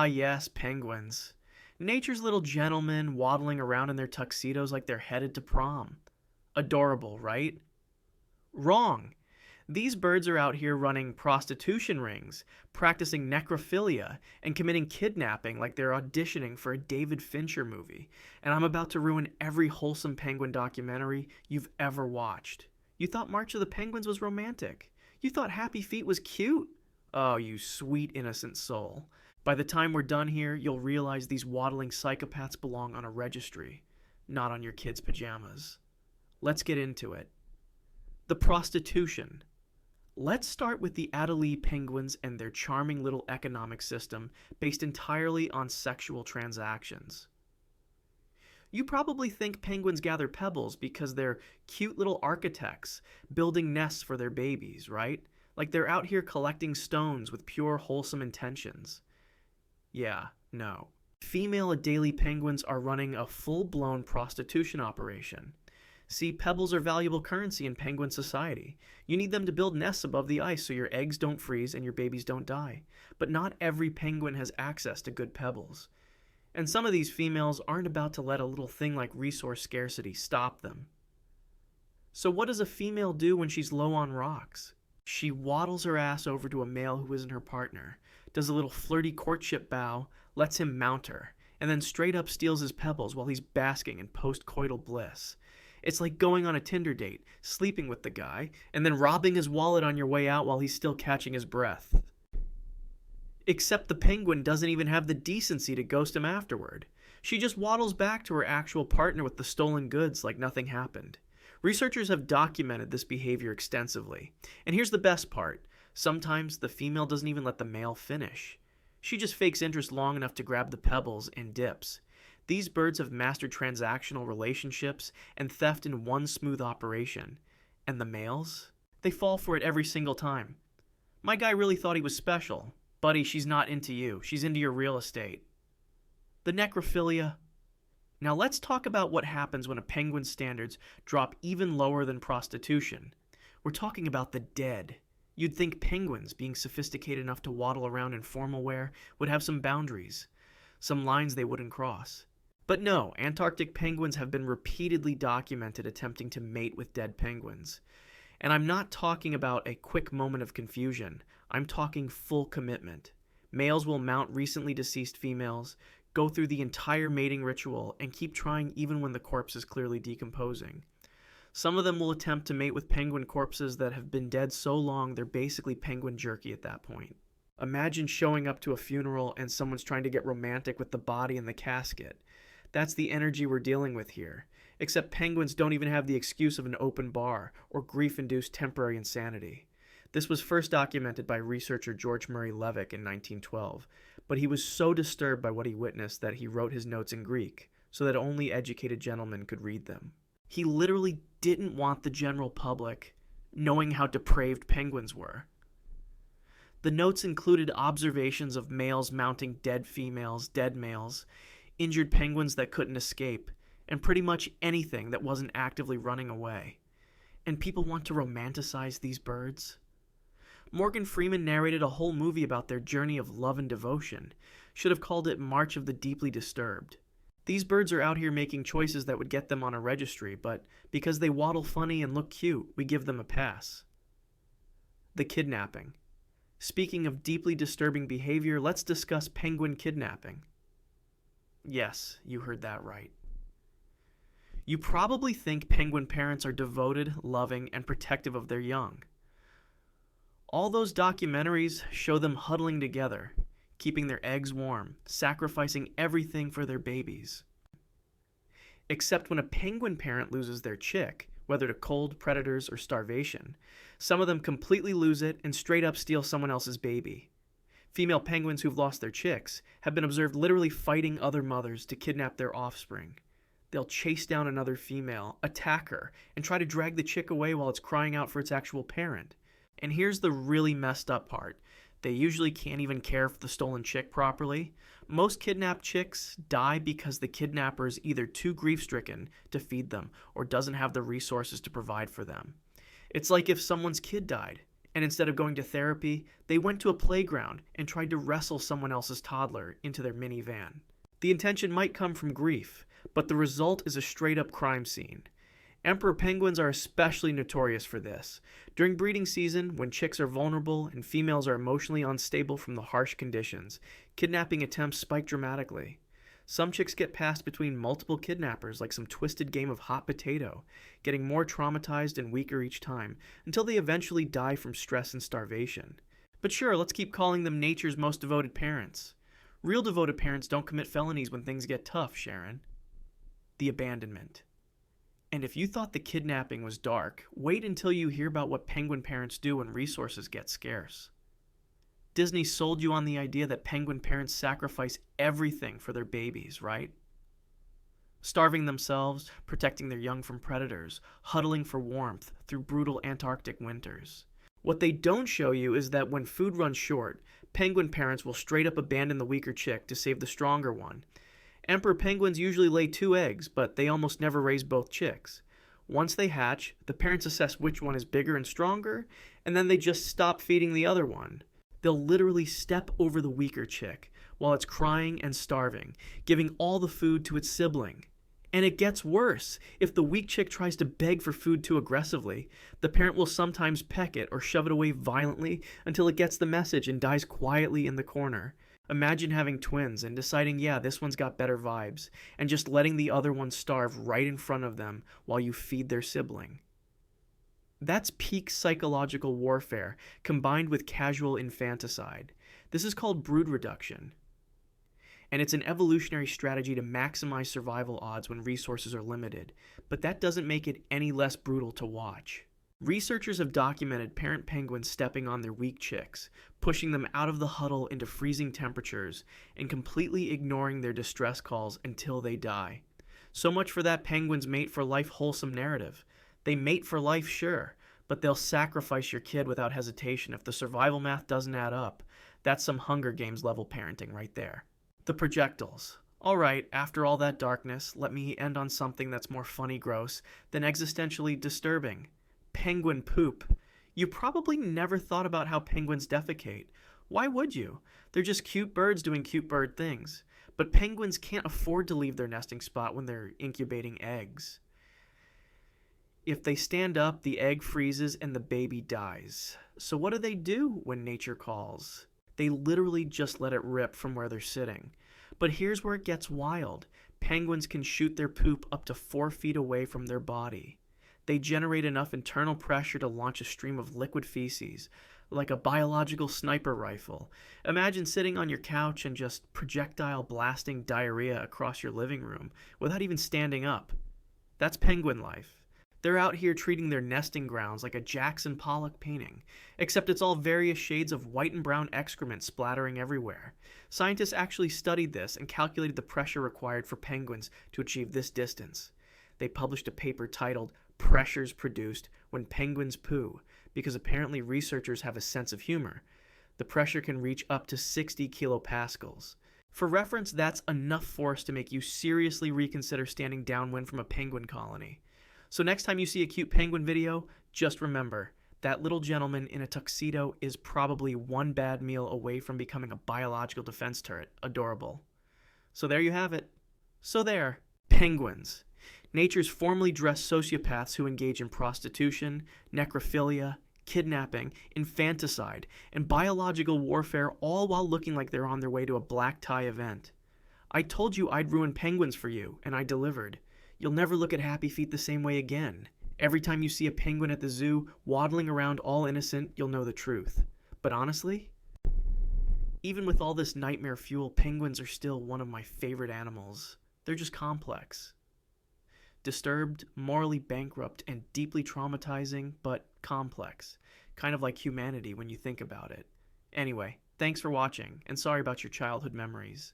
Ah, yes, penguins. Nature's little gentlemen waddling around in their tuxedos like they're headed to prom. Adorable, right? Wrong. These birds are out here running prostitution rings, practicing necrophilia, and committing kidnapping like they're auditioning for a David Fincher movie. And I'm about to ruin every wholesome penguin documentary you've ever watched. You thought March of the Penguins was romantic. You thought Happy Feet was cute. Oh, you sweet, innocent soul. By the time we're done here, you'll realize these waddling psychopaths belong on a registry, not on your kids' pajamas. Let's get into it. The prostitution. Let's start with the Adelie penguins and their charming little economic system based entirely on sexual transactions. You probably think penguins gather pebbles because they're cute little architects building nests for their babies, right? Like they're out here collecting stones with pure, wholesome intentions. Yeah, no. Female Adelie penguins are running a full-blown prostitution operation. See, pebbles are valuable currency in penguin society. You need them to build nests above the ice so your eggs don't freeze and your babies don't die. But not every penguin has access to good pebbles. And some of these females aren't about to let a little thing like resource scarcity stop them. So what does a female do when she's low on rocks? She waddles her ass over to a male who isn't her partner, does a little flirty courtship bow, lets him mount her, and then straight up steals his pebbles while he's basking in post-coital bliss. It's like going on a Tinder date, sleeping with the guy, and then robbing his wallet on your way out while he's still catching his breath. Except the penguin doesn't even have the decency to ghost him afterward. She just waddles back to her actual partner with the stolen goods like nothing happened. Researchers have documented this behavior extensively. And here's the best part. Sometimes the female doesn't even let the male finish. She just fakes interest long enough to grab the pebbles and dips. These birds have mastered transactional relationships and theft in one smooth operation. And the males? They fall for it every single time. My guy really thought he was special. Buddy, she's not into you. She's into your real estate. The necrophilia. Now let's talk about what happens when a penguin's standards drop even lower than prostitution. We're talking about the dead. You'd think penguins, being sophisticated enough to waddle around in formal wear, would have some boundaries, some lines they wouldn't cross. But no, Antarctic penguins have been repeatedly documented attempting to mate with dead penguins. And I'm not talking about a quick moment of confusion. I'm talking full commitment. Males will mount recently deceased females, go through the entire mating ritual, and keep trying even when the corpse is clearly decomposing. Some of them will attempt to mate with penguin corpses that have been dead so long they're basically penguin jerky at that point. Imagine showing up to a funeral and someone's trying to get romantic with the body in the casket. That's the energy we're dealing with here. Except penguins don't even have the excuse of an open bar or grief-induced temporary insanity. This was first documented by researcher George Murray Levick in 1912, but he was so disturbed by what he witnessed that he wrote his notes in Greek, so that only educated gentlemen could read them. He literally didn't want the general public knowing how depraved penguins were. The notes included observations of males mounting dead females, dead males, injured penguins that couldn't escape, and pretty much anything that wasn't actively running away. And people want to romanticize these birds? Morgan Freeman narrated a whole movie about their journey of love and devotion. Should have called it March of the Deeply Disturbed. These birds are out here making choices that would get them on a registry, but because they waddle funny and look cute, we give them a pass. The kidnapping. Speaking of deeply disturbing behavior, let's discuss penguin kidnapping. Yes, you heard that right. You probably think penguin parents are devoted, loving, and protective of their young. All those documentaries show them huddling together, keeping their eggs warm, sacrificing everything for their babies. Except when a penguin parent loses their chick, whether to cold, predators, or starvation, some of them completely lose it and straight up steal someone else's baby. Female penguins who've lost their chicks have been observed literally fighting other mothers to kidnap their offspring. They'll chase down another female, attack her, and try to drag the chick away while it's crying out for its actual parent. And here's the really messed up part. They usually can't even care for the stolen chick properly. Most kidnapped chicks die because the kidnapper is either too grief-stricken to feed them or doesn't have the resources to provide for them. It's like if someone's kid died And instead of going to therapy, they went to a playground and tried to wrestle someone else's toddler into their minivan. The intention might come from grief, but the result is a straight-up crime scene. Emperor penguins are especially notorious for this. During breeding season, when chicks are vulnerable and females are emotionally unstable from the harsh conditions, kidnapping attempts spike dramatically. Some chicks get passed between multiple kidnappers like some twisted game of hot potato, getting more traumatized and weaker each time, until they eventually die from stress and starvation. But sure, let's keep calling them nature's most devoted parents. Real devoted parents don't commit felonies when things get tough, Sharon. The abandonment. And if you thought the kidnapping was dark, wait until you hear about what penguin parents do when resources get scarce. Disney sold you on the idea that penguin parents sacrifice everything for their babies, right? Starving themselves, protecting their young from predators, huddling for warmth through brutal Antarctic winters. What they don't show you is that when food runs short, penguin parents will straight up abandon the weaker chick to save the stronger one. Emperor penguins usually lay 2 eggs, but they almost never raise both chicks. Once they hatch, the parents assess which one is bigger and stronger, and then they just stop feeding the other one. They'll literally step over the weaker chick while it's crying and starving, giving all the food to its sibling. And it gets worse. If the weak chick tries to beg for food too aggressively, the parent will sometimes peck it or shove it away violently until it gets the message and dies quietly in the corner. Imagine having twins and deciding, yeah, this one's got better vibes, and just letting the other one starve right in front of them while you feed their sibling. That's peak psychological warfare combined with casual infanticide. This is called brood reduction. And it's an evolutionary strategy to maximize survival odds when resources are limited, but that doesn't make it any less brutal to watch. Researchers have documented parent penguins stepping on their weak chicks, pushing them out of the huddle into freezing temperatures, and completely ignoring their distress calls until they die. So much for that penguins mate for life wholesome narrative. They mate for life, sure, but they'll sacrifice your kid without hesitation if the survival math doesn't add up. That's some Hunger Games level parenting right there. The projectiles. Alright, after all that darkness, let me end on something that's more funny gross than existentially disturbing. Penguin poop. You probably never thought about how penguins defecate. Why would you? They're just cute birds doing cute bird things. But penguins can't afford to leave their nesting spot when they're incubating eggs. If they stand up, the egg freezes and the baby dies. So what do when nature calls? They literally just let it rip from where they're sitting. But here's where it gets wild. Penguins can shoot their poop up to 4 feet away from their body. They generate enough internal pressure to launch a stream of liquid feces, like a biological sniper rifle. Imagine sitting on your couch and just projectile blasting diarrhea across your living room without even standing up. That's penguin life. They're out here treating their nesting grounds like a Jackson Pollock painting, except it's all various shades of white and brown excrement splattering everywhere. Scientists actually studied this and calculated the pressure required for penguins to achieve this distance. They published a paper titled "Pressures Produced When Penguins Poo," because apparently researchers have a sense of humor. The pressure can reach up to 60 kilopascals. For reference, that's enough force to make you seriously reconsider standing downwind from a penguin colony. So next time you see a cute penguin video, just remember, that little gentleman in a tuxedo is probably one bad meal away from becoming a biological defense turret. Adorable. So there you have it. So there, penguins. Nature's formally dressed sociopaths who engage in prostitution, necrophilia, kidnapping, infanticide, and biological warfare, all while looking like they're on their way to a black tie event. I told you I'd ruin penguins for you, and I delivered. You'll never look at Happy Feet the same way again. Every time you see a penguin at the zoo waddling around all innocent, you'll know the truth. But honestly, even with all this nightmare fuel, penguins are still one of my favorite animals. They're just complex. Disturbed, morally bankrupt, and deeply traumatizing, but complex. Kind of like humanity when you think about it. Anyway, thanks for watching, and sorry about your childhood memories.